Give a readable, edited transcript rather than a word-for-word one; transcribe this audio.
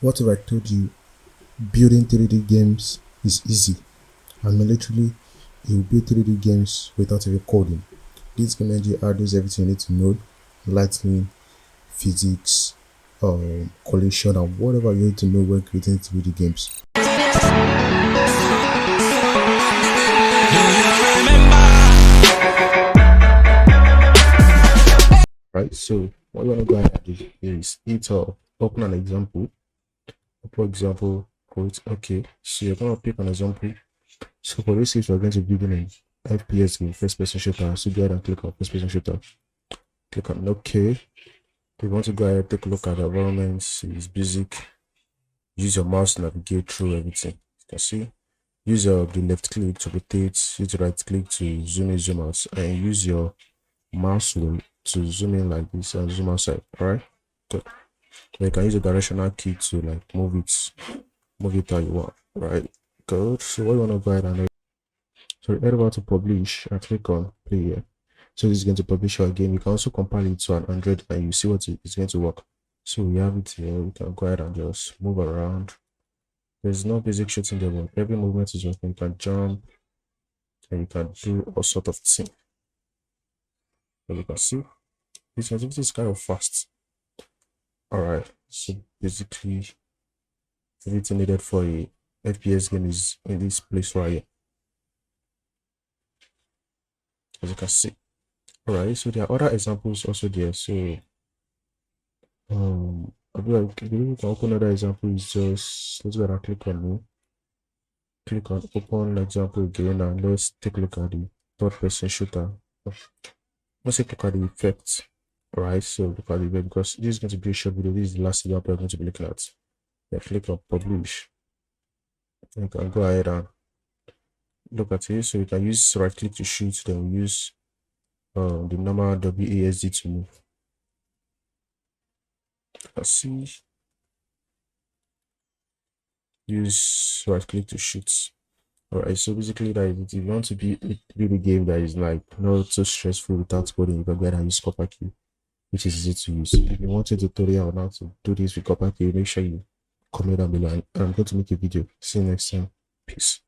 What if I told you building 3D games is easy and literally you build 3D games without even coding? This game engine handles everything you need to know: lighting, physics, collision, and whatever you need to know when creating 3D games. Right, so what you want to go ahead and do is open an example. For example, quote, okay, so you're going to pick an example. So for this case, we're going to be building an FPS game, first person shooter. So go ahead and click on first person shooter. Click on OK. You want to go ahead and take a look at the environment. It's basic. Use your mouse to navigate through everything. You can see. Use the left click to rotate, use the right click to zoom in, zoom out, and use your mouse wheel to zoom in like this and zoom outside. Alright. Good. You can use the directional key to like move it how you want. Right. Good. So what you want to go ahead and do, so head over to publish and click on play here. So this is going to publish your game. You can also compile it to an Android and you see what it's going to work. So we have it here. We can go ahead and just move around. There's no basic shooting there, but every movement is working. You can jump and you can do all sort of things. As you can see, this activity is kind of fast. Alright, so basically everything needed for a FPS game is in this place right here. As you can see. Alright, so there are other examples also there. So I feel like if you can open another example, is just let's go ahead and click on new. Click on open example again and let's take a look at the third person shooter. Let's take a look at the effects. Alright, so look at the effect because this is going to be a short video. This is the last example I'm going to be looking at. Yeah, click on publish. You can go ahead and look at it. So you can use right click to shoot, then use the normal WASD to move. Let's see. Use right click to shoot. Alright, so basically that is it. If you want to be a 3D game that is like not so stressful without coding, you can go ahead and use CopperCube, which is easy to use. If you want a tutorial on how to do this with CopperCube, make sure you comment down below and I'm going to make a video. See you next time. Peace.